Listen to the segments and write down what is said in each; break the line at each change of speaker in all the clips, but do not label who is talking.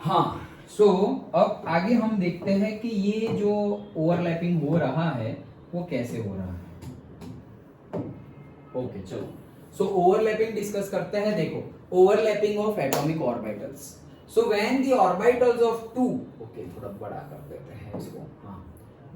हाँ, सो अब आगे हम देखते हैं कि ये जो ओवरलैपिंग हो रहा है वो कैसे हो रहा है। ओके चलो, सो ओवरलैपिंग डिस्कस करते हैं। देखो, overlapping of atomic orbitals. So when the orbitals of two, okay थोड़ा बड़ा कर देते हैं इसको, हाँ,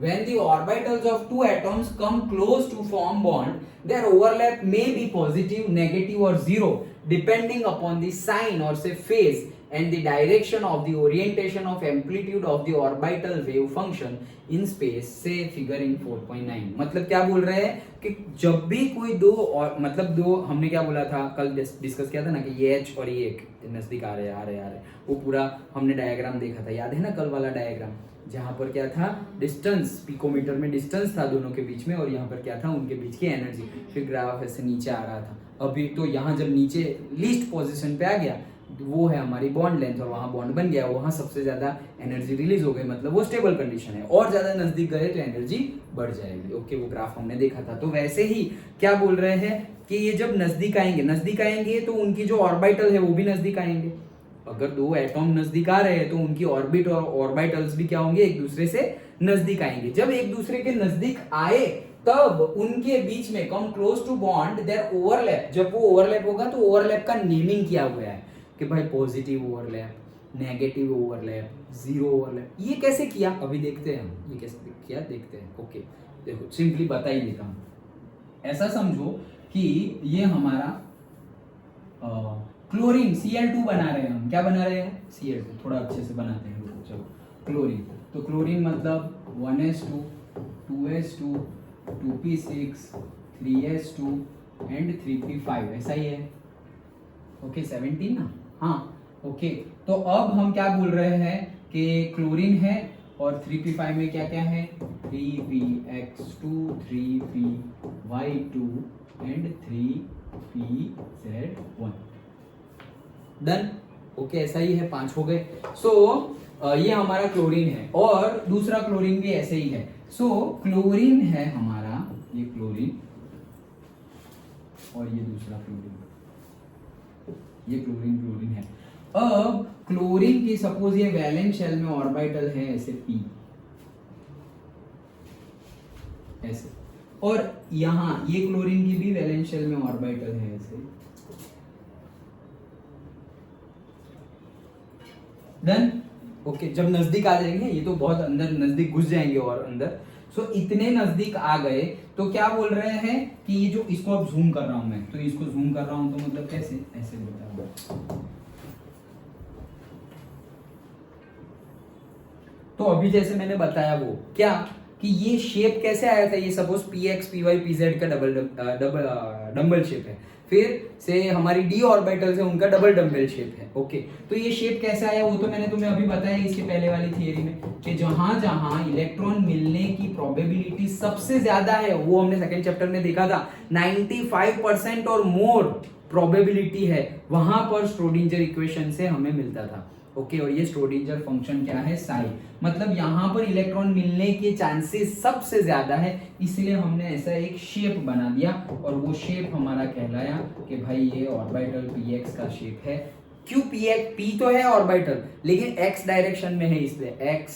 when the orbitals of two atoms come close to form bond, their overlap may be positive, negative or zero depending upon the sign or say phase and the direction of the orientation of amplitude of the orbital wave function in space, say figure in 4.9। मतलब क्या बोल रहे हैं कि जब भी कोई दो, और मतलब दो, हमने क्या बोला था कल डिस्कस किया था ना कि ये H और ये नजदीक आ रहे, वो पूरा हमने डायग्राम देखा था, याद है ना कल वाला डायग्राम, जहां पर क्या था, डिस्टेंस, पिकोमीटर में डिस्टेंस था दोनों के बीच में, और यहाँ पर क्या था, उनके बीच की एनर्जी। फिर ग्राफ ऐसे नीचे आ रहा था। अभी तो यहाँ जब नीचे लीस्ट पोजीशन पे आ गया, वो है हमारी बॉन्ड लेंथ, और वहां बॉन्ड बन गया, वहां सबसे ज्यादा एनर्जी रिलीज हो गई, मतलब वो स्टेबल कंडीशन है। और ज्यादा नजदीक गए तो एनर्जी बढ़ जाएगी। ओके, वो ग्राफ हमने देखा था। तो वैसे ही क्या बोल रहे हैं कि ये जब नजदीक आएंगे तो उनकी जो ऑर्बिटल है वो भी नजदीक आएंगे। अगर दो एटॉम नजदीक आ रहे हैं तो उनकी ऑर्बिट और ऑर्बिटल्स भी क्या होंगे, एक दूसरे से नजदीक आएंगे। जब एक दूसरे के नजदीक आए तब उनके बीच में come close to bond their overlap, जब वो ओवरलैप होगा तो ओवरलैप का नेमिंग किया हुआ है कि भाई positive overlap, negative overlap, zero overlap. ये कैसे किया अभी देखते हैं हम, ये कैसे किया देखते हैं। ओके देखो, सिंपली बता ही देता हूं। ऐसा समझो कि ये हमारा क्लोरीन Cl2 बना रहे हैं हम। क्या बना रहे हैं? Cl2। थोड़ा अच्छे से बनाते हैं, रुको। चलो, क्लोरीन, तो क्लोरीन मतलब 1s2 2s2 2p6 3s2 and 3p5, ऐसा ही है। ओके 17 ना, हाँ ओके। तो अब हम क्या बोल रहे हैं कि क्लोरीन है और 3p5 में क्या क्या है, 3px2 3py2 and 3pz1। Done. Okay ऐसा ही है, 5 हो गए। सो ये हमारा क्लोरीन है, और दूसरा क्लोरीन भी ऐसे ही है। सो क्लोरीन है हमारा, ये क्लोरीन, और ये दूसरा क्लोरीन, ये क्लोरीन है। अब क्लोरीन की सपोज ये वैलेंस शेल में ऑर्बिटल है ऐसे p, ऐसे, और यहां ये क्लोरीन की भी वैलेंस शेल में ऑर्बिटल है ऐसे। डन। ओके, जब नजदीक आ जाएंगे, ये तो बहुत अंदर नजदीक घुस जाएंगे और अंदर। सो इतने नजदीक आ गए तो क्या बोल रहे हैं कि ये जो, इसको अब जूम कर रहा हूं मैं, तो इसको जूम कर रहा हूं तो मतलब कैसे, ऐसे बता रहा हूं। तो अभी जैसे मैंने बताया वो क्या, कि ये शेप कैसे आया था, ये सपोज px py pz का डबल शेप है, फिर से हमारी d ऑर्बिटल्स है उनका डबल डम्बल शेप है। ओके, तो ये शेप कैसे आया वो तो मैंने तुम्हें अभी बताया इसके पहले वाली थियरी में, कि जहां जहां इलेक्ट्रॉन मिलने की प्रोबेबिलिटी सबसे ज्यादा है, वो हमने सेकंड चैप्टर में देखा था, 95% और मोर प्रोबेबिलिटी है, वहां पर श्रोडिंजर इक्वेशन से हमें मिलता था। ओके, और ये श्रोडिंजर फंक्शन क्या है, साई, मतलब यहां पर इलेक्ट्रॉन मिलने के चांसेस सबसे ज्यादा है, इसलिए हमने ऐसा एक शेप बना दिया, और वो शेप हमारा कहलाया कि भाई ये ऑर्बिटल px का शेप है। क्यों px, p तो है ऑर्बिटल, लेकिन x डायरेक्शन में है, इसलिए x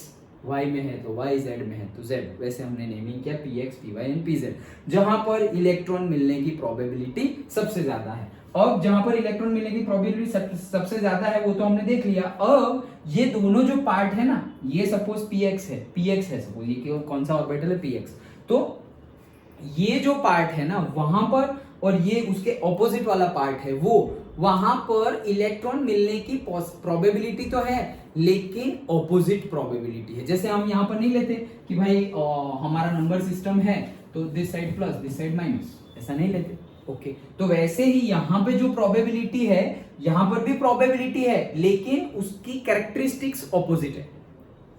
y में है तो y, z में है तो z, वैसे हमने नेमिंग किया px py एंड pz, जहां पर इलेक्ट्रॉन मिलने की प्रोबेबिलिटी सबसे ज्यादा है। अब जहां पर इलेक्ट्रॉन मिलने की प्रोबेबिलिटी सबसे ज्यादा है वो तो हमने देख लिया। अब ये दोनों जो पार्ट है ना, ये सपोज px है सपोज, ये कौन सा ऑर्बिटल है, px, तो ये जो पार्ट है ना वहां पर, और ये उसके ऑपोजिट वाला पार्ट है, वो वहां पर इलेक्ट्रॉन मिलने की प्रोबेबिलिटी तो है, लेकिन ऑपोजिट प्रोबेबिलिटी है। जैसे हम यहां पर नहीं लेते कि भाई हमारा नंबर सिस्टम है तो this side plus this side minus, ऐसा नहीं लेते। ओके, तो वैसे ही यहां पे जो प्रोबेबिलिटी है, यहां पर भी प्रोबेबिलिटी है, लेकिन उसकी कैरेक्टरिस्टिक्स ऑपोजिट है,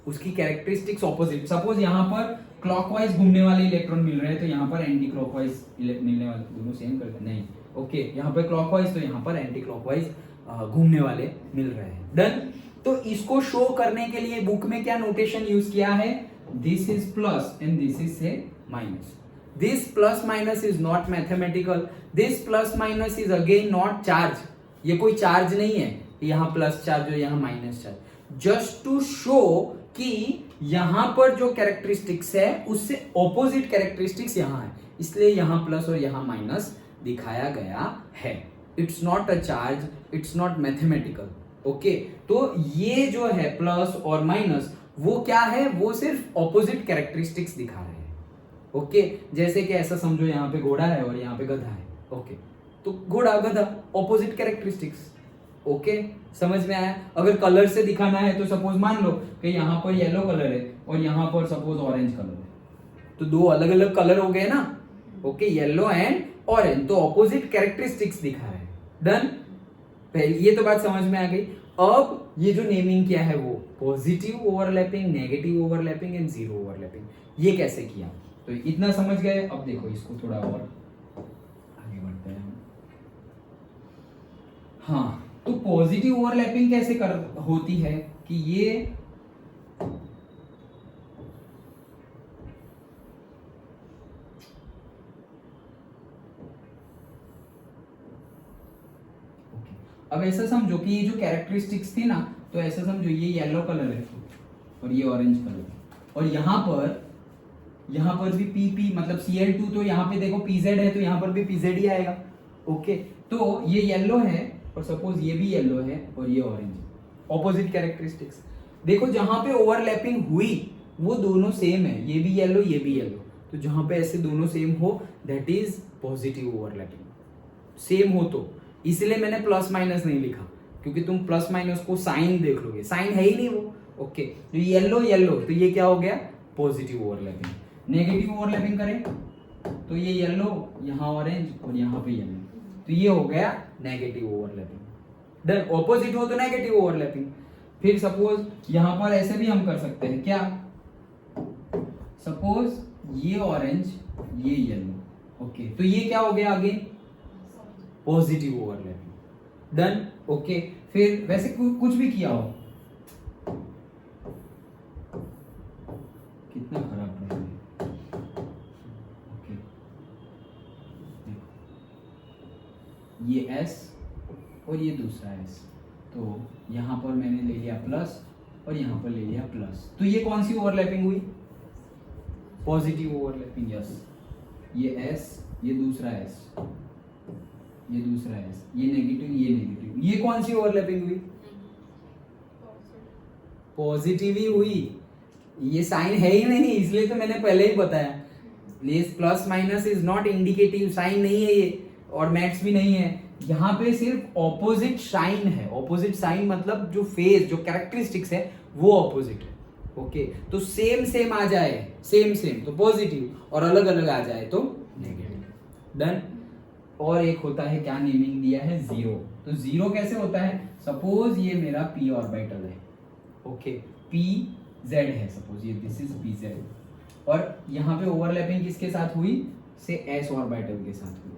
उसकी कैरेक्टरिस्टिक्स ऑपोजिट। सपोज यहां पर क्लॉकवाइज घूमने वाले इलेक्ट्रॉन मिल रहे हैं, तो यहां पर एंटी क्लॉकवाइज मिलने वाले, दोनों सेम करते नहीं। ओके, यहां पर क्लॉकवाइज तो यहां पर एंटी क्लॉकवाइज घूमने वाले मिल रहे हैं। डन। तो इसको शो करने के लिए बुक में क्या नोटेशन यूज किया है, this is plus and this is से minus. This plus minus is not mathematical. This plus minus is again not charge. ये कोई चार्ज नहीं है, यहाँ प्लस चार्ज और यहाँ minus charge. Just to show कि यहां पर जो कैरेक्टरिस्टिक्स है उससे ऑपोजिट कैरेक्टरिस्टिक्स यहां है, इसलिए यहां प्लस और यहां माइनस दिखाया गया है। It's not a charge, it's not mathematical. Okay, तो ये जो है प्लस और माइनस वो क्या है, वो सिर्फ ऑपोजिट कैरेक्टरिस्टिक्स दिखा रहे हैं। ओके, जैसे कि ऐसा समझो यहाँ पे घोड़ा है और यहाँ पे गधा है। ओके, तो घोड़ा गधा ऑपोजिट कैरेक्टरिस्टिक्स। ओके, समझ में आया। अगर कलर से दिखाना है तो सपोज मान लो कि यहाँ पर येलो कलर है और यहाँ पर सपोज ऑरेंज कलर है, तो दो अलग अलग कलर हो गए ना। ओके, येलो एंड ऑरेंज, तो ऑपोजिट कैरेक्टरिस्टिक्स दिखा रहे हैं। डन, पहले ये तो बात समझ में आ गई। अब ये जो नेमिंग किया है वो positive overlapping, negative overlapping and zero overlapping, ये कैसे किया, तो इतना समझ गए। अब देखो इसको थोड़ा और आगे बढ़ते हैं। हाँ, तो पॉजिटिव ओवरलैपिंग कैसे होती है कि ये अब ऐसा समझो कि ये जो कैरेक्टरिस्टिक्स थी ना, तो ऐसा समझो ये येलो कलर है और ये ऑरेंज कलर है, और यहाँ पर भी पी मतलब Cl2, तो यहाँ पे देखो PZ है तो यहाँ पर भी PZ ही आएगा। ओके, तो ये येलो है और सपोज ये भी येलो है और ये ऑरेंज है, ऑपोजिट कैरेक्टरिस्टिक्स। देखो जहां पे ओवरलैपिंग हुई वो दोनों सेम है, ये भी येलो ये भी येलो, तो जहां पे ऐसे दोनों सेम हो that is positive overlapping. Same हो तो, इसलिए मैंने प्लस माइनस नहीं लिखा, क्योंकि तुम प्लस माइनस को साइन देख लोगे, साइन है ही नहीं वो। ओके, तो येलो येलो, तो ये क्या हो गया, पॉजिटिव ओवरलैपिंग। नेगेटिव ओवरलैपिंग करें तो ये येलो यहाँ ऑरेंज और यहाँ पे येलो, तो ये हो गया नेगेटिव ओवरलैपिंग। देन ऑपोजिट हो तो नेगेटिव ओवरलैपिंग। फिर सपोज यहां पर ऐसे भी हम कर सकते हैं, क्या, सपोज ये ऑरेंज ये येलो। ओके, तो ये क्या हो गया आगे, पॉजिटिव ओवरलैपिंग। डन। ओके, फिर वैसे कुछ भी किया हो, कितना खराब प्रश्न है। ओके, ये S और ये दूसरा S, तो यहां पर मैंने ले लिया प्लस और यहां पर ले लिया प्लस, तो ये कौन सी ओवरलैपिंग हुई, पॉजिटिव ओवरलैपिंग। यस, ये S ये दूसरा S, ये दूसरा S, ये नेगेटिव ये नेगेटिव, ये कौन सी ओवरलैपिंग हुई, पॉजिटिव ही हुई। ये साइन है ही नहीं, इसलिए तो मैंने पहले ही बताया, plus minus is not indicative, sign नहीं है ये, और मैथ्स भी नहीं है। यहाँ पे सिर्फ ऑपोजिट साइन है। ऑपोजिट साइन मतलब जो फेज जो कैरेक्टरिस्टिक्स है वो ऑपोजिट है। ओके, तो सेम सेम आ जाए, सेम सेम तो पॉजिटिव, और अलग अलग आ जाए तो नेगेटिव। डन। और एक होता है क्या, नेमिंग दिया है जीरो, तो जीरो कैसे होता है, सपोज ये मेरा p ऑर्बिटल है। ओके, pz है, सपोज ये दिस इज pz, और यहाँ पे ओवरलैपिंग किसके साथ हुई, से s ऑर्बिटल के साथ हुई।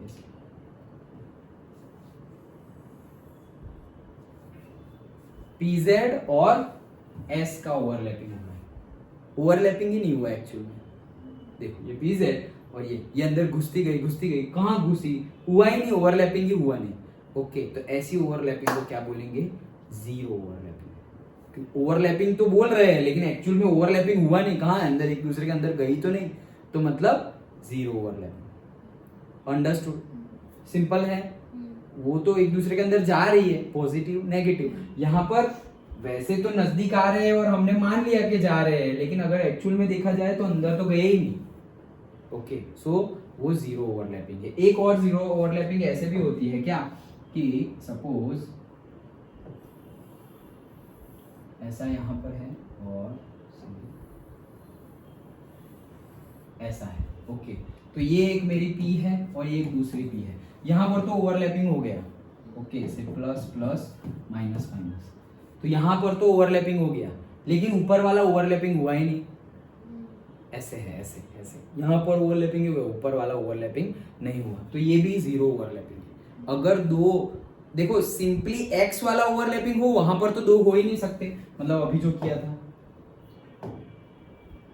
pz और s का ओवरलैपिंग हुआ है, ओवरलैपिंग ही नहीं हुआ एक्चुअल में। देखो ये pz और ये अंदर घुसती गई, कहाँ घुसी, हुआ ही नहीं, ओवरलैपिंग ही हुआ नहीं। ओके, तो ऐसी ओवरलैपिंग को क्या बोलेंगे, जीरो ओवरलैपिंग। ओवरलैपिंग तो बोल रहे हैं लेकिन एक्चुअल में ओवरलैपिंग हुआ नहीं, कहाँ अंदर, एक दूसरे के अंदर गई तो नहीं, तो मतलब जीरो ओवरलैपिंग। अंडरस्टूड, सिंपल है। वो तो एक दूसरे के अंदर जा रही है, पॉजिटिव नेगेटिव। यहाँ पर वैसे तो नजदीक आ रहे हैं और हमने मान लिया कि जा रहे हैं, लेकिन अगर एक्चुअल में देखा जाए तो अंदर तो गए ही नहीं। ओके, सो वो जीरो ओवरलैपिंग है। एक और जीरो ओवरलैपिंग ऐसे भी होती है क्या, कि सपोज ऐसा यहां पर है और ऐसा है। ओके, तो ये एक मेरी P है और ये एक दूसरी P है, यहां पर तो ओवरलैपिंग हो गया। ओके, से प्लस प्लस माइनस माइनस, तो यहां पर तो ओवरलैपिंग हो गया, लेकिन ऊपर वाला ओवरलैपिंग हुआ ही नहीं। ऐसे है, ऐसे ऐसे, यहाँ पर ओवरलैपिंग हुआ, ऊपर वाला ओवरलैपिंग नहीं हुआ, तो ये भी जीरो ओवरलैपिंग है। अगर दो, देखो सिंपली x वाला ओवरलैपिंग हो, वहां पर तो दो हो ही नहीं सकते, मतलब अभी जो किया था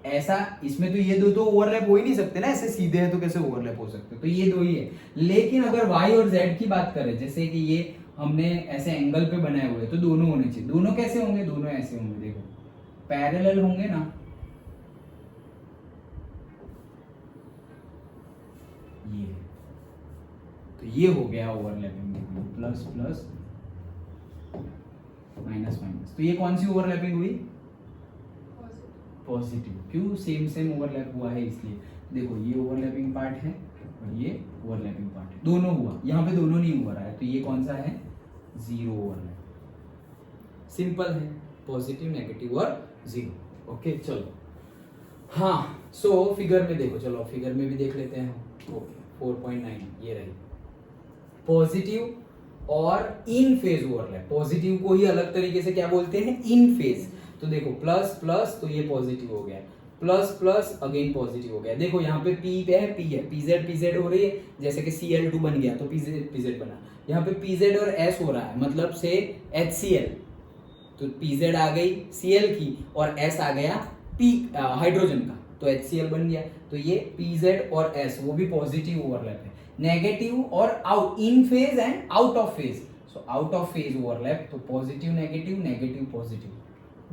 ऐसा, इसमें तो ये दो तो ओवरलैप हो ही नहीं सकते ना, ऐसे सीधे है तो कैसे ओवरलैप हो सकते, तो ये दो ही है। लेकिन अगर y और z की बात करें, जैसे कि ये हमने ऐसे एंगल पे बनाए हुए, तो दोनों होने चाहिए। दोनों कैसे होंगे? दोनों ऐसे होंगे, देखो पैरेलल होंगे ना, ये तो ये हो गया overlapping, plus plus minus minus. तो ये कौन सी ओवरलैपिंग हुई? पॉजिटिव। क्यों? सेम सेम ओवरलैप हुआ है इसलिए। देखो ये ओवरलैपिंग पार्ट है और ये ओवरलैपिंग पार्ट है, दोनों हुआ। यहाँ पे दोनों नहीं हुआ रहा है, तो ये कौन सा है? Zero overlap. सिंपल है, पॉजिटिव नेगेटिव और जीरो। ओके चलो, हाँ सो फिगर में देखो, चलो फिगर में भी देख लेते हैं। ओके 4.9 ये रही पॉजिटिव और इन फेज ओवरलैप। पॉजिटिव को ही अलग तरीके से क्या बोलते हैं? इन फेज। तो देखो प्लस प्लस, तो ये पॉजिटिव हो गया, प्लस प्लस अगेन पॉजिटिव हो गया। देखो यहाँ पे पी पे है, पी है, पीजेड पीजेड हो रही है, जैसे कि Cl2 बन गया तो पीजेड पीजेड बना। यहाँ पे पीजेड और एस हो रहा है, मतलब से HCl, तो पीजेड आ गई Cl की और एस आ गया पी हाइड्रोजन का, तो HCl बन गया। तो ये पीजेड और एस वो भी पॉजिटिव ओवरलैप है। नेगेटिव और out, in phase and out of phase. So out of phase overlap, तो positive negative, negative positive,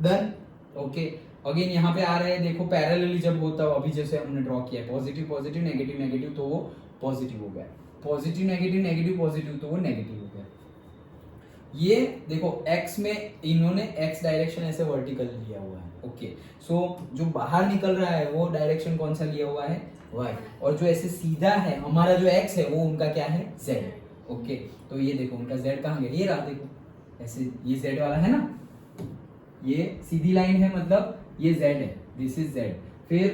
done. Okay again यहाँ पे आ रहे हैं, देखो पैरेलली जब होता है, अभी जैसे हमने ड्रॉ किया पॉजिटिव पॉजिटिव नेगेटिव नेगेटिव, तो वो पॉजिटिव हो गया। पॉजिटिव नेगेटिव नेगेटिव पॉजिटिव, तो वो नेगेटिव हो गया। ये देखो x में इन्होंने x डायरेक्शन ऐसे वर्टिकल लिया हुआ है। ओके सो जो बाहर निकल रहा है वो डायरेक्शन कौन सा लिया हुआ है? y। और जो ऐसे सीधा है हमारा जो x है वो उनका क्या है? z। ओके तो ये देखो उनका z कहाँ गया? ये रहा, देखो ऐसे ये z वाला है ना, ये सीधी लाइन है, मतलब ये z है, दिस इज z। फिर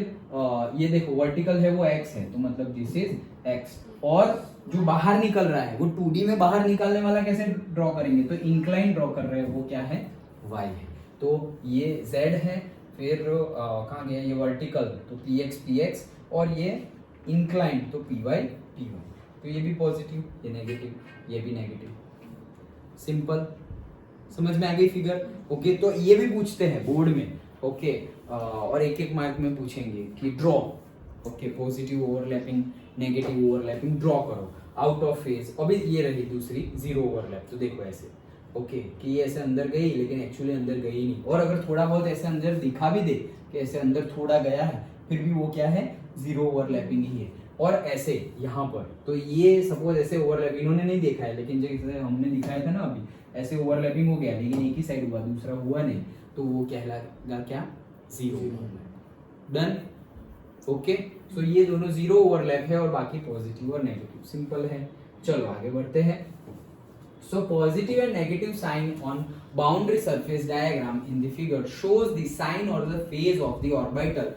ये देखो वर्टिकल है वो x है, तो मतलब दिस इज x। और जो बाहर निकल रहा है वो 2D में बाहर निकलने वाला कैसे ड्रॉ करेंगे? तो इंक्लाइन ड्रॉ कर रहे हैं, वो क्या है? y है। तो ये z है, फिर कहाँ गया ये वर्टिकल, तो px px, और ये इंक्लाइन तो py py। तो ये भी पॉजिटिव, ये नेगेटिव, ये भी नेगेटिव। सिंपल, समझ में आ गई फिगर? ओके तो ये भी पूछते हैं बोर्ड में। ओके और एक एक मार्क में पूछेंगे कि draw. Okay positive overlapping, negative overlapping draw करो आउट ऑफ फेज। अभी ये रही दूसरी जीरो ओवरलैप, तो देखो ऐसे ओके कि ये ऐसे अंदर गई लेकिन एक्चुअली अंदर गई नहीं, और अगर थोड़ा बहुत ऐसे अंदर दिखा भी दे कि ऐसे अंदर थोड़ा गया है, फिर भी वो क्या है? जीरो ओवरलैपिंग ही है। और ऐसे यहाँ पर, तो ये सपोज ऐसे ओवरलैप इन्होंने नहीं देखा है, लेकिन जैसे हमने दिखाया था ना अभी, ऐसे ओवरलैपिंग हो गया लेकिन एक ही साइड हुआ, दूसरा हुआ नहीं, तो वो कहलाएगा क्या? Zero overlap. Done. Okay so ये दोनों जीरो ओवरलैप है और बाकी पॉजिटिव और नेगेटिव। सिंपल है, चलो आगे बढ़ते हैं। So positive and negative sign on boundary surface diagram in the figure shows the sign or the phase of the orbital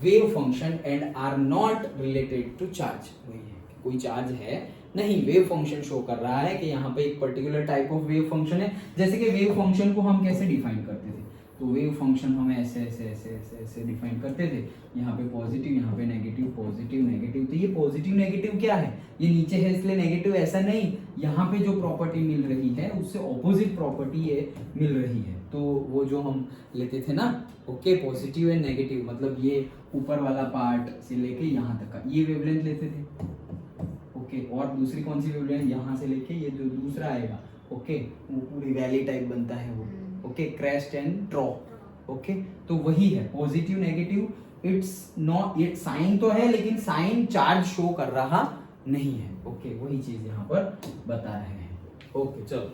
wave function and are not related to charge। वही है, कोई charge है नहीं, वेव फंक्शन शो कर रहा है कि यहाँ पे एक particular type of wave function है। जैसे कि वेव फंक्शन को हम कैसे डिफाइन करते थे? तो वेव फंक्शन हम ऐसे ऐसे ऐसे ऐसे ऐसे डिफाइन करते थे, यहाँ पे पॉजिटिव, यहाँ पे नेगेटिव, पॉजिटिव नेगेटिव। तो ये पॉजिटिव नेगेटिव क्या है? ये नीचे है इसलिए नेगेटिव, ऐसा नहीं। यहाँ पे जो प्रॉपर्टी मिल रही है उससे ऑपोजिट प्रॉपर्टी ये मिल रही है। तो वो जो हम लेते थे ना, ओके पॉजिटिव एंड नेगेटिव, मतलब ये ऊपर वाला पार्ट से लेके यहाँ तक का ये वेवलेंथ लेते थे। ओके और दूसरी कौन सी वेवलेंथ? यहाँ से लेके ये जो दूसरा आएगा, ओके वो पूरी वैली टाइप बनता है वो। Okay crest and drop. Okay तो वही है पॉजिटिव नेगेटिव। इट्स नॉट, ये साइन तो है लेकिन साइन चार्ज शो कर रहा नहीं है। ओके वही चीज यहाँ पर बता रहे हैं। ओके चलो,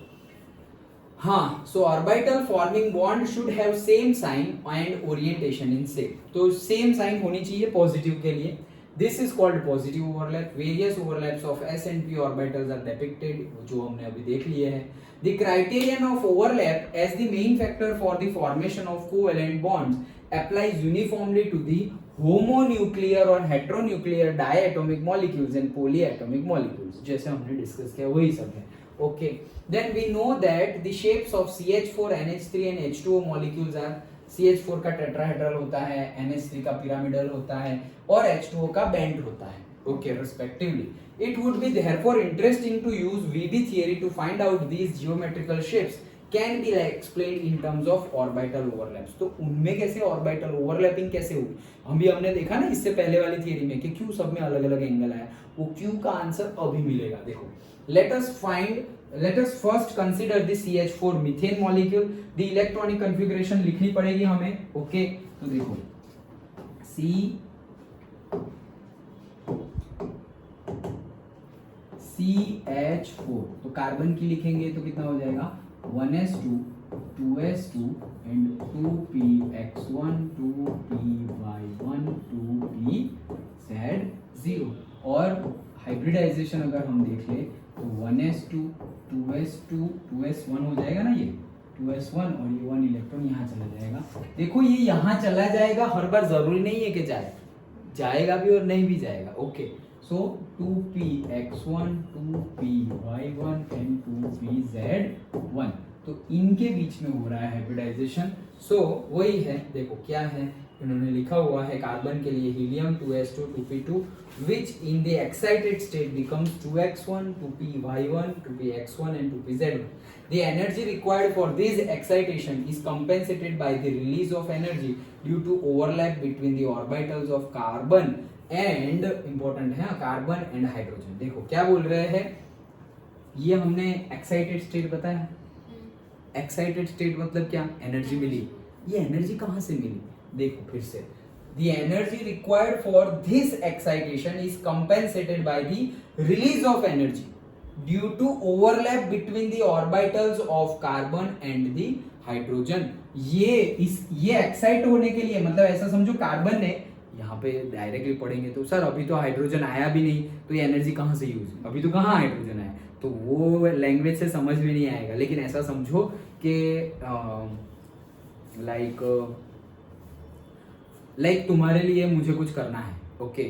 हाँ so orbital forming bond should have same sign and orientation in same. तो सेम साइन होनी चाहिए पॉजिटिव के लिए। This is called positive overlap. Various overlaps of s and p orbitals are depicted, जो हमने अभी देख लिए हैं। The criterion of overlap as the main factor for the formation of covalent bonds applies uniformly to the homonuclear or heteronuclear diatomic molecules and polyatomic molecules। जैसे हमने discuss किया वही सब है। Okay, then we know that the shapes of CH4, NH3 and H2O molecules are CH4 का tetrahedral होता है, NH3 का पिरामिडल होता है और H2O का बेंट होता है। Okay, respectively. It would be therefore interesting to use VB theory to find out these geometrical shapes can be explained in terms of orbital overlaps। तो उनमें कैसे ऑर्बिटल ओवरलैपिंग कैसे होगी? हमने देखा ना इससे पहले वाली थियरी में कि क्यों सब में अलग अलग एंगल आया, वो क्यों का आंसर अभी मिलेगा। देखो let us find let us first consider the CH4 methane molecule. The electronic configuration लिखनी पड़ेगी हमें। ओके तो देखो CH4 तो कार्बन की लिखेंगे तो कितना हो जाएगा 1s2 2s2 and 2px1 2py1 2pz0। और हाइब्रिडाइजेशन अगर हम देख ले तो 1s2 2s2 2s1 हो जाएगा ना, ये 2s1 और ये 1 इलेक्ट्रॉन यहाँ चला जाएगा। देखो ये यहाँ चला जाएगा, हर बार जरूरी नहीं है कि जाएगा भी और नहीं भी जाएगा। Okay so 2px1 2py1 and 2pz1 तो इनके बीच में हो रहा है हाइब्रिडाइजेशन। सो वही है, देखो क्या है इन्होंने लिखा हुआ है कार्बन के लिए helium 2s2 2p2 which in the excited state becomes 2x1 2py1 2px1 and 2pz1. The energy required for this excitation is compensated by the release of energy due to overlap between the orbitals of carbon and important है carbon and hydrogen. देखो क्या बोल रहे हैं, ये हमने excited state बताया। Excited state मतलब क्या, एनर्जी मिली। ये एनर्जी कहां से मिली, देखो फिर से the energy required for this excitation is compensated by the release of energy due to overlap between the orbitals of carbon and the hydrogen। ये एक्साइट होने के लिए मतलब ऐसा समझो कार्बन ने यहाँ पे डायरेक्टली पढ़ेंगे तो सर अभी तो हाइड्रोजन आया भी नहीं तो ये एनर्जी कहाँ से यूज, अभी तो कहाँ हाइड्रोजन आया, तो वो लैंग्वेज से समझ में नहीं आएगा। लेकिन ऐसा समझो कि लाइक तुम्हारे लिए मुझे कुछ करना है। ओके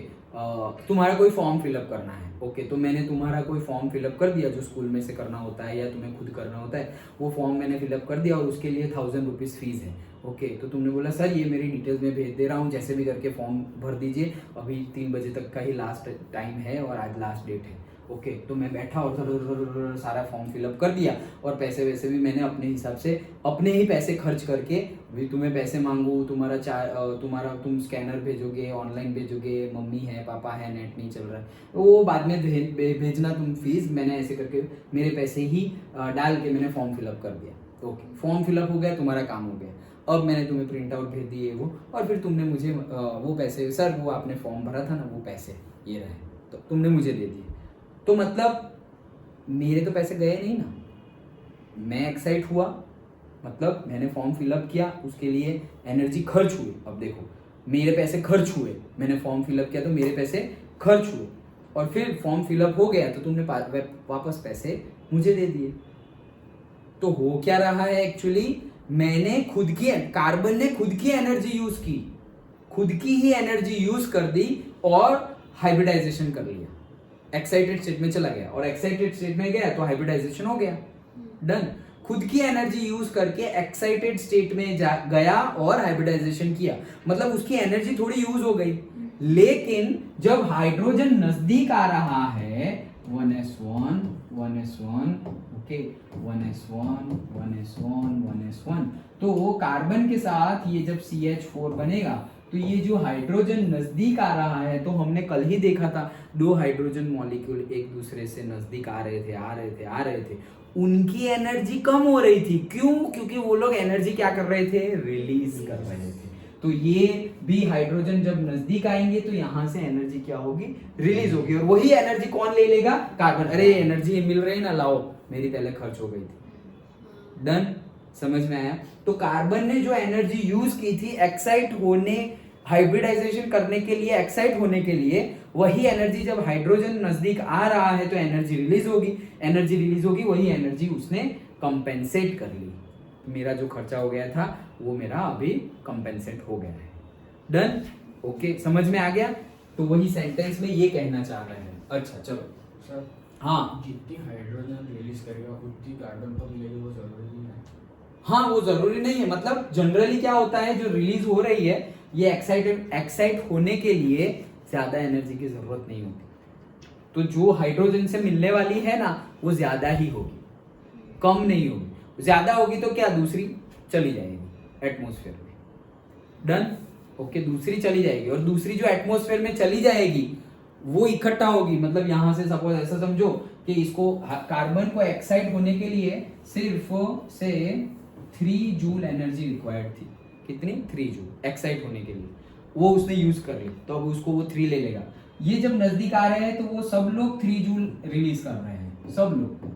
तुम्हारा कोई फॉर्म फिलअप करना है। ओके तो मैंने तुम्हारा कोई फॉर्म फिलअप कर दिया जो स्कूल में से करना होता है या तुम्हें खुद करना होता है, वो फॉर्म मैंने फिलअप कर दिया और उसके लिए 1000 रुपीज़ फीस है। ओके तो तुमने बोला सर ये मेरी डिटेल्स में भेज दे रहा हूँ, जैसे भी करके फॉर्म भर दीजिए, अभी 3 बजे तक का ही लास्ट टाइम है और आज लास्ट डेट है। ओके तो मैं बैठा और सारा फॉर्म फिलअप कर दिया और पैसे वैसे भी मैंने अपने हिसाब से अपने ही पैसे खर्च करके भी तुम्हें पैसे मांगू, तुम्हारा तुम स्कैनर भेजोगे, ऑनलाइन भेजोगे, मम्मी है पापा है, नेट नहीं चल रहा है, वो बाद में भेजना तुम फीस। मैंने ऐसे करके मेरे पैसे ही डाल के मैंने फॉर्म फिलअप कर दिया। ओके फॉर्म फिलअप हो गया, तुम्हारा काम हो गया। अब मैंने तुम्हें प्रिंट आउट भेज दिए वो, और फिर तुमने मुझे वो पैसे, सर वो आपने फॉर्म भरा था ना वो पैसे ये रहे, तो तुमने मुझे दे दिए। तो मतलब मेरे तो पैसे गए नहीं ना, मैं एक्साइट हुआ मतलब मैंने फॉर्म फिलअप किया, उसके लिए एनर्जी खर्च हुई। अब देखो मेरे पैसे खर्च हुए, मैंने फॉर्म फिलअप किया तो मेरे पैसे खर्च हुए, और फिर फॉर्म फिलअप हो गया तो तुमने वापस पैसे मुझे दे दिए। तो हो क्या रहा है एक्चुअली, मैंने खुद की, कार्बन ने खुद की एनर्जी यूज की, खुद की ही एनर्जी यूज कर दी और हाइब्रिडाइजेशन कर लिया, एक्साइटेड स्टेट में चला गया, और एक्साइटेड स्टेट में गया तो हाइब्रिडाइजेशन हो गया, डन। खुद की एनर्जी यूज करके एक्साइटेड स्टेट में गया और हाइब्रिडाइजेशन किया, मतलब उसकी एनर्जी थोड़ी यूज हो गई। लेकिन जब हाइड्रोजन नजदीक आ रहा है 1s1 ओके 1s1 तो वो कार्बन के साथ ये जब CH4 बनेगा तो ये जो हाइड्रोजन नजदीक आ रहा है, तो हमने कल ही देखा था 2 हाइड्रोजन मॉलिक्यूल एक दूसरे से नजदीक आ रहे थे, उनकी एनर्जी कम हो रही थी। क्यों? क्योंकि वो लोग एनर्जी क्या कर रहे थे, रिलीज कर रहे थे। तो ये भी हाइड्रोजन जब नजदीक आएंगे तो यहां से एनर्जी क्या होगी, रिलीज होगी, और वही एनर्जी कौन ले लेगा, कार्बन। अरे एनर्जी मिल रही ना, लाओ, मेरी पहले खर्च हो गई थी, डन। समझ में आया? तो कार्बन ने जो एनर्जी यूज की थी एक्साइट होने, हाइब्रिडाइजेशन करने के लिए, एक्साइट होने के लिए, वही एनर्जी जब हाइड्रोजन नजदीक आ रहा है तो एनर्जी रिलीज होगी, वही एनर्जी उसने कंपेंसेट कर ली। मेरा जो खर्चा हो गया था वो मेरा अभी कंपेंसेट हो गया है, डन। ओके समझ में आ गया? तो वही सेंटेंस में ये कहना चाह रहे हैं। अच्छा चलो
सर,
हाँ,
जितनी हाइड्रोजन रिलीज करेगा उतनी कार्बन पर मिलेगी, वो जरूरी नहीं है।
हाँ वो जरूरी नहीं है, मतलब जनरली क्या होता है, जो रिलीज हो रही है ये एक्साइट होने के लिए ज्यादा एनर्जी की जरूरत नहीं होती, तो जो हाइड्रोजन से मिलने वाली है ना वो ज्यादा ही होगी, कम नहीं होगी। ज्यादा होगी तो क्या, दूसरी चली जाएगी एटमॉस्फेयर में, डन। ओके दूसरी चली जाएगी, और दूसरी जो एटमॉस्फेयर में चली जाएगी वो इकट्ठा होगी, मतलब यहां से सपोज ऐसा समझो कि इसको कार्बन को एक्साइट होने के लिए सिर्फ से 3 जूल एनर्जी रिक्वायर्ड थी। कितनी? 3 जूल एक्साइट होने के लिए, वो उसने यूज कर ली, तो अब उसको वो 3 ले लेगा। ये जब नजदीक आ रहे हैं तो वो सब लोग 3 जूल रिलीज कर रहे हैं, सब लोग,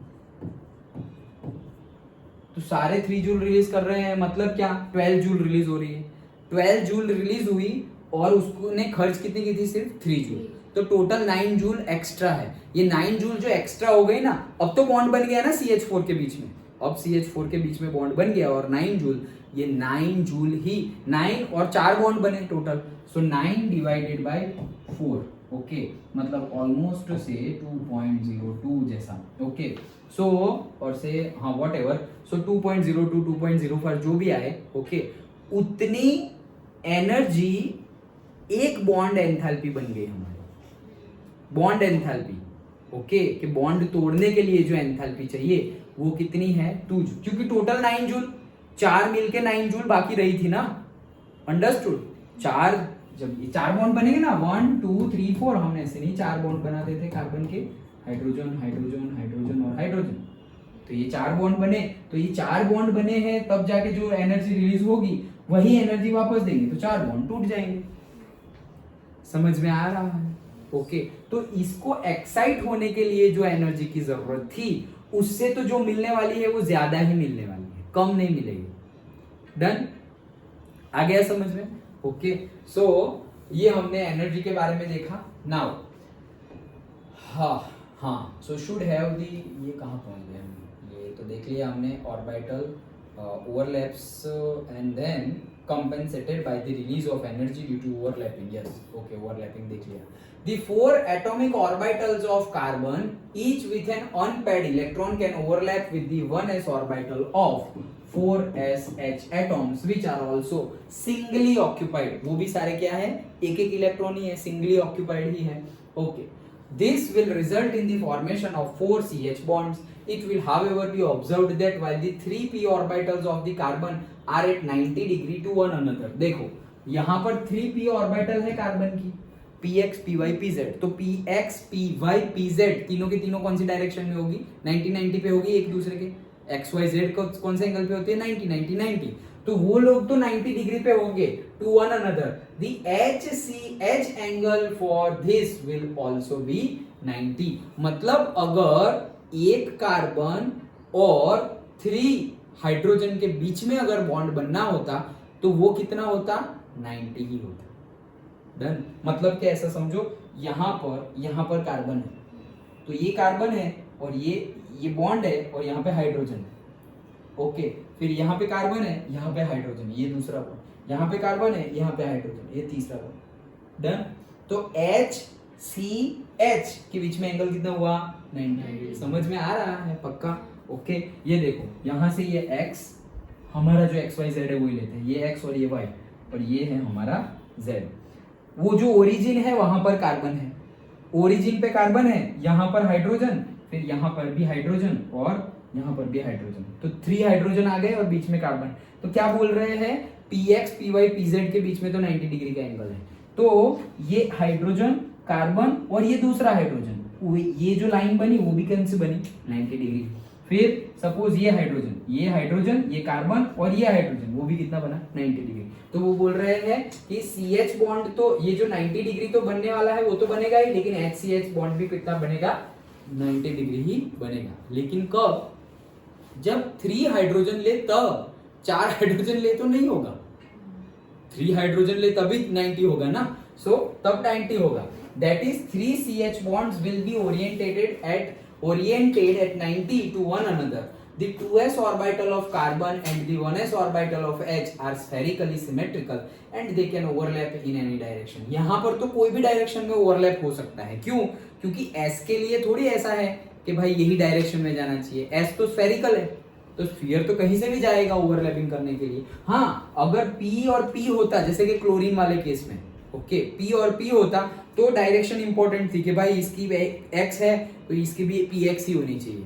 तो सारे 3 जूल रिलीज कर रहे हैं, मतलब क्या? 12 जूल रिलीज हो रही है। 12 जूल रिलीज हुई और उसने खर्च कितनी की थी? सिर्फ 3 जूल, तो टोटल 9 जूल एक्स्ट्रा है। ये 9 जूल जो एक्स्ट्रा हो गई ना, अब तो बॉन्ड बन गया ना CH4 के बीच में, अब CH4 के बीच में बॉन्ड बन गया और 9 जूल, ये 9 जूल ही, 9 और 4 बॉन्ड बने total, so 9 divided by 4, okay, मतलब ऑलमोस्ट से 2.02 जैसा, ओके, सो और से हाँ व्हाटएवर, सो 2.02 2.04 जो भी आए, ओके, उतनी एनर्जी एक बॉन्ड एंथैल्पी बन गई हमारी, बॉन्ड एंथैल्पी, ओके, कि बॉन्ड तोड़ने के लिए जो एंथैल्पी चाहिए वो कितनी है? 2 जूल, क्योंकि टोटल 9 जूल, 4 मिलके 9 जूल बाकी रही थी ना, अंडरस्टूड? 4 जब ये 4 बॉन्ड बनेंगे ना, 1 2 3 4, हमने ऐसे नहीं 4 बॉन्ड बनाते थे कार्बन के, हाइड्रोजन हाइड्रोजन हाइड्रोजन और हाइड्रोजन, तो ये 4 बॉन्ड बने, तो ये 4 बॉन्ड बने हैं, तब जाके जो एनर्जी रिलीज होगी वही एनर्जी वापस देंगे, तो 4 बॉन्ड टूट जाएंगे। समझ में आ रहा है? ओके, तो इसको एक्साइट होने के लिए जो एनर्जी की जरूरत थी, उससे तो जो मिलने वाली है वो ज्यादा ही मिलने वाली है, कम नहीं मिलेगी। डन? आ गया समझ में? ओके, सो ये हमने एनर्जी के बारे में देखा। नाउ हाँ, सो शुड हैव दी, ये कहाँ पहुंच गए हम? ये तो देख लिया हमने, orbital overlaps and then compensated by the release of energy due to overlapping. Yes, okay, overlapping देख लिया। The 4 atomic orbitals of carbon, each with an unpaired electron, can overlap with the 1s orbital of 4sh atoms, which are also singly occupied. वो भी सारे क्या है? एक एक electron ही है, singly occupied ही है। Okay, this will result in the formation of 4 CH bonds. It will, however, be observed that while the 3 p orbitals of the carbon are at 90 degree to one another. देखो यहाँ पर 3p orbital है carbon की, px py pz, तो px py pz तीनों के तीनों कौन सी डायरेक्शन में होगी? 90 90 पे होगी एक दूसरे के। xyz कौन से एंगल पे होती है? 90 90 90, तो वो लोग तो 90 डिग्री पे होंगे to one another. The HCH angle for this will also be 90। मतलब अगर एक कार्बन और 3 हाइड्रोजन के बीच में अगर बॉन्ड बनना होता तो वो कितना होता? 90 ही होता। डन? मतलब क्या, ऐसा समझो, यहाँ पर कार्बन है, तो ये कार्बन है और ये बॉन्ड है और यहाँ पे हाइड्रोजन है, ओके, फिर यहाँ पे कार्बन है, यहाँ पे हाइड्रोजन, ये दूसरा बॉन्ड, यहाँ पे कार्बन है, यहाँ पे हाइड्रोजन, ये तीसरा बॉन्ड। डन? तो HCH के बीच में एंगल कितना हुआ? 90। समझ में आ रहा है? पक्का? ओके, ये देखो, यहाँ से ये x, हमारा जो XYZ है वही लेते हैं, ये x और ये y, और ये है हमारा z। वो जो ओरिजिन है वहां पर कार्बन है, ओरिजिन पे कार्बन है, यहाँ पर हाइड्रोजन, फिर यहाँ पर भी हाइड्रोजन और यहाँ पर भी हाइड्रोजन, तो 3 हाइड्रोजन आ गए और बीच में कार्बन। तो क्या बोल रहे हैं? px py pz के बीच में तो 90 डिग्री का एंगल है, तो ये हाइड्रोजन, कार्बन और ये दूसरा हाइड्रोजन, ये जो लाइन बनी वो भी कौन सी बनी? 90 डिग्री। फिर सपोज ये हाइड्रोजन, ये कार्बन और ये हाइड्रोजन, वो भी कितना बना? 90 डिग्री। तो वो बोल रहे हैं कि CH बॉन्ड तो ये जो 90 डिग्री तो बनने वाला है वो तो बनेगा ही, लेकिन HCH बॉन्ड भी कितना बनेगा? 90 डिग्री ही बनेगा। लेकिन कब? जब 3 हाइड्रोजन ले तब, 4 हाइड्रोजन ले तो नहीं होगा, 3 हाइड्रोजन ले तभी 90 होगा ना, सो तब 90 होगा। That is 3 CH bonds will be oriented at 90 to one another. The 2s orbital of carbon and the 1s orbital of H are spherically symmetrical and they can overlap in any direction. यहाँ पर तो कोई भी direction में overlap हो सकता है। क्यों? क्योंकि S के लिए थोड़ी ऐसा है कि भाई यही डायरेक्शन में जाना चाहिए, S तो स्फेरिकल है, तो स्फीयर तो कहीं से भी जाएगा ओवरलैपिंग करने के लिए। हाँ, अगर P और P होता, जैसे कि क्लोरीन वाले केस में, ओके, P और P होता तो डायरेक्शन इंपॉर्टेंट थी कि भाई इसकी X है तो इसकी भी PX ही होनी चाहिए,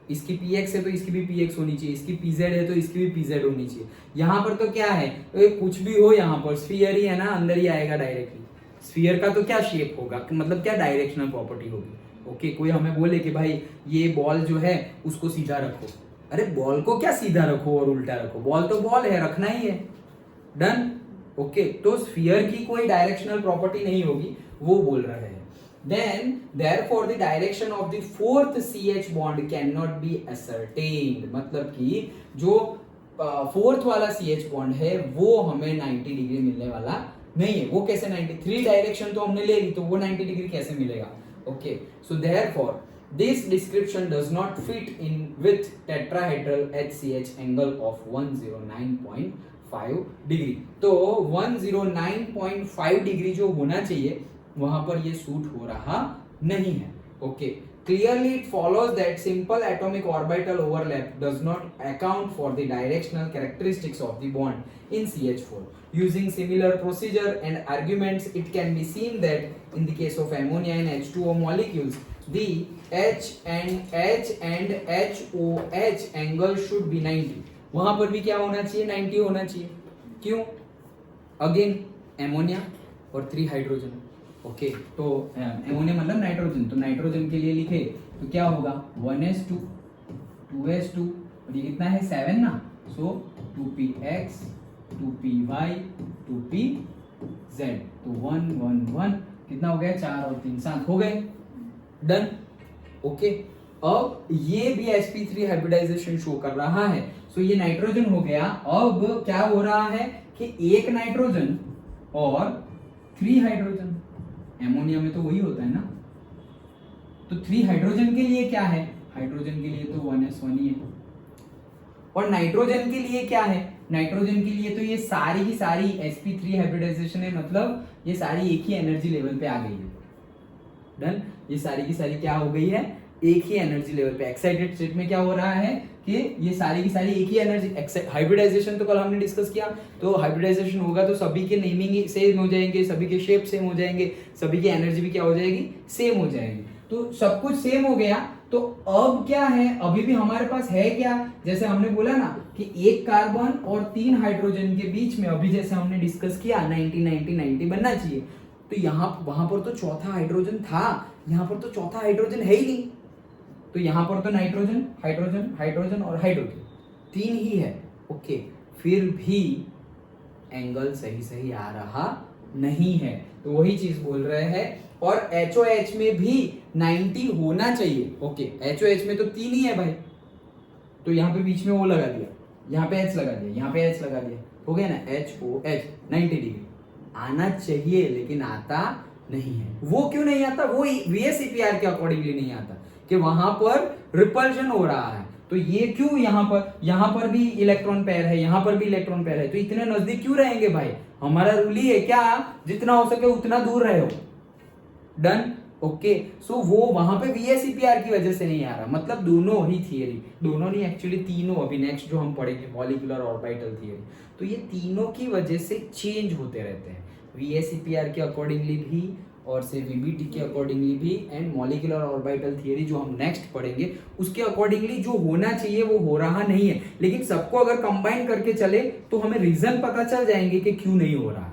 इसकी PX है तो इसकी भी PX होनी चाहिए, इसकी PZ है तो इसकी भी PZ होनी चाहिए। यहाँ पर तो क्या है, तो कुछ भी हो, यहाँ पर स्फीयर ही है ना, अंदर ही आएगा डायरेक्टली। स्फीयर का तो क्या शेप होगा, मतलब क्या डायरेक्शनल प्रॉपर्टी होगी, ओके कोई हमें बोले कि भाई ये बॉल जो है उसको सीधा रखो, अरे बॉल को क्या सीधा रखो और उल्टा रखो, बॉल तो बॉल है, रखना ही है। डन। ओके तो स्फीयर की कोई डायरेक्शनल प्रॉपर्टी नहीं होगी, वो बोल रहे हैं। Then therefore the direction of the fourth CH bond cannot be ascertained, मतलब कि जो फोर्थ वाला CH बॉन्ड है वो हमें 90 डिग्री मिलने वाला नहीं है। वो कैसे 93 डायरेक्शन तो हमने ले ली, तो वो 90 डिग्री कैसे मिलेगा? Okay so therefore this description does not fit in with tetrahedral HCH angle of 109.5 degree. तो 109.5 डिग्री जो होना चाहिए वहां पर ये सूट हो रहा नहीं है। Okay clearly it follows that simple atomic orbital overlap does not account for the directional characteristics of the bond in CH4. Using similar procedure and arguments, it can be seen that in the case of ammonia and H2O molecules, the H and HOH angle should be 90. वहां पर भी क्या होना चाहिए? 90 होना चाहिए। क्यों? Again ammonia और 3 हाइड्रोजन। ओके तो एमोनिया मतलब नाइट्रोजन, तो नाइट्रोजन के लिए लिखे तो क्या होगा? 1s2 2s2 और ये कितना है 7 ना, सो 2px 2py 2pz, तो 1 1 1 कितना हो गया? 4 और 3 7 हो गए। डन। ओके अब ये भी sp3 हाइब्रिडाइजेशन शो कर रहा है, सो ये नाइट्रोजन हो गया। अब क्या हो रहा है कि एक नाइट्रोजन और 3 हाइड्रोजन, एमोनिया में तो वही होता है ना, तो 3 हाइड्रोजन के लिए क्या है? हाइड्रोजन के लिए तो 1s1 ही है। और नाइट्रोजन के लिए क्या है? नाइट्रोजन के लिए तो ये सारी की सारी sp3 हाइब्रिडाइजेशन है, मतलब ये सारी एक ही एनर्जी लेवल पे आ गई है। डन। ये सारी की सारी क्या हो गई है? एक ही एनर्जी लेवल पे। एक्साइटेड स्टेट में क्या हो रहा है कि ये सारी की सारी एक ही एनर्जी। हाइब्रिडाइजेशन तो कल हमने डिस्कस किया, तो हाइब्रिडाइजेशन होगा तो सभी के नेमिंग सेम हो जाएंगे, सभी के शेप सेम हो जाएंगे, सभी की एनर्जी भी क्या हो जाएगी? सेम हो जाएगी। तो सब कुछ सेम हो गया, तो अब क्या है? अभी भी हमारे पास है क्या? जैसे हमने बोला ना कि एक कार्बन और 3 हाइड्रोजन के बीच में अभी जैसे हमने डिस्कस किया 90 90 90 बनना चाहिए, तो यहाँ वहां पर तो चौथा हाइड्रोजन था, यहाँ पर तो चौथा हाइड्रोजन है ही नहीं, तो यहाँ पर तो नाइट्रोजन हाइड्रोजन हाइड्रोजन और हाइड्रोजन 3 ही है। ओके फिर भी एंगल सही आ रहा नहीं है, तो वही चीज बोल रहे हैं। और HOH में भी 90 होना चाहिए। ओके HOH में तो 3 ही है भाई, तो यहाँ पे बीच में वो लगा दिया, यहाँ पे H लगा दिया, यहाँ पे H लगा दिया, हो गया ना HOH 90 डिग्री आना चाहिए, लेकिन आता नहीं है। वो क्यों नहीं आता? वो VSEPR के अकॉर्डिंगली नहीं आता कि वहां पर रिपल्शन हो रहा है। तो ये क्यों? यहाँ पर भी इलेक्ट्रॉन पेयर है, यहाँ पर भी इलेक्ट्रॉन पेयर है, तो इतने नजदीक क्यों रहेंगे भाई? हमारा रूल ही है क्या? जितना हो सके उतना दूर रहे हो। डन। ओके सो वो वहां पे VSEPR की वजह से नहीं आ रहा, मतलब दोनों ही थियरी, दोनों नहीं एक्चुअली तीनों, अभी नेक्स्ट जो हम पढ़ेंगे मॉलिक्यूलर ऑर्बिटल थियरी, तो ये तीनों की वजह से चेंज होते रहते हैं, VSEPR के अकॉर्डिंगली भी और से VBT के अकॉर्डिंगली भी, एंड मॉलिक्यूलर ऑर्बिटल थियरी जो हम नेक्स्ट पढ़ेंगे उसके अकॉर्डिंगली जो होना चाहिए वो हो रहा नहीं है। लेकिन सबको अगर कंबाइन करके चले तो हमें रीजन पता चल जाएंगे कि क्यों नहीं हो रहा है।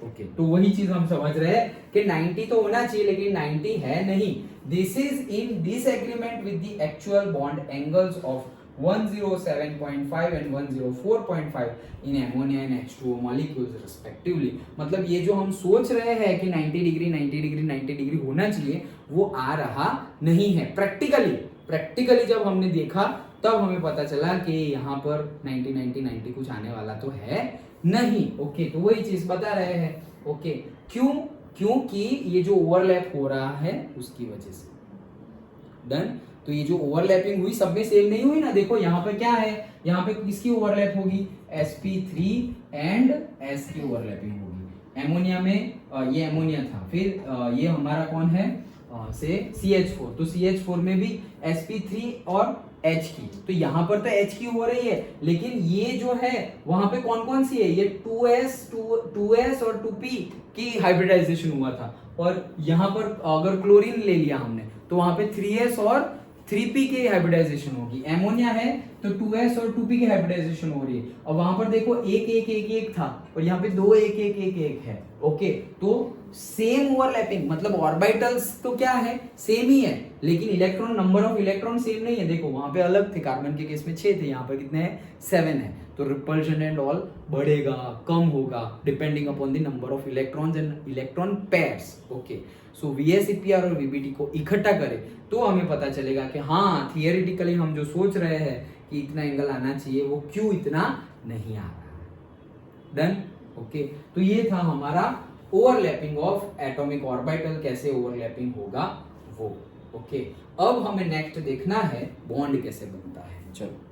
ओके तो वही चीज हम समझ रहे हैं कि 90 तो होना चाहिए, लेकिन 90 है नहीं। This is in disagreement with the actual bond angles of 107.5 and 104.5 in ammonia and H2O molecules respectively। मतलब ये जो हम सोच रहे हैं कि 90 डिग्री 90 डिग्री 90 डिग्री होना चाहिए, वो आ रहा नहीं है। प्रैक्टिकली जब हमने देखा तब हमें पता चला कि यहाँ पर 90 90 90 कुछ आने वाला तो है नहीं। ओके तो वही चीज बता रहे हैं। ओके क्योंकि ये जो ओवरलैप हो रहा है उसकी वजह से। डन। तो ये जो ओवरलैपिंग हुई सब में सेम नहीं हुई ना, देखो यहाँ पे क्या है, यहाँ पे किसकी ओवरलैप होगी? sp3 एंड s की ओवरलैपिंग होगी। एमोनिया में ये एमोनिया था, फिर ये हमारा कौन है से CH4, तो CH4 में भी sp3 और H की, तो यहाँ पर तो H की हो रही है, लेकिन ये जो है वहां पे कौन कौन सी है? ये 2s और 2p की हाइब्रिडाइजेशन हुआ था, और यहाँ पर अगर क्लोरीन ले लिया हमने तो वहां पे 3s और 3p की हाइब्रिडाइजेशन होगी। एमोनिया है तो 2s और 2p की हाइब्रिडाइजेशन हो रही है। और वहां पर देखो एक एक एक एक था और यहाँ पे 2 एक एक एक एक है। ओके, तो सेम ओवरलैपिंग, मतलब ऑर्बिटल्स तो क्या है, सेम ही है, लेकिन electron, number of electron same नहीं है। देखो वहां पे अलग थे, कार्बन के केस में 6 थे, यहाँ पर कितने हैं, 7 है। तो रिपल्शन एंड ऑल बढ़ेगा कम होगा depending upon the number of electrons and electron pairs. Okay, so VSEPR और VBT को इकट्ठा करें तो हमें पता चलेगा कि हाँ, थियोरेटिकली हम जो सोच रहे हैं कि इतना एंगल आना चाहिए वो क्यों इतना नहीं आ रहा। डन। ओके, तो ये था हमारा ओवरलैपिंग ऑफ एटॉमिक ऑर्बिटल, कैसे ओवरलैपिंग होगा वो। ओके, अब हमें नेक्स्ट देखना है बॉन्ड कैसे बनता है। चलो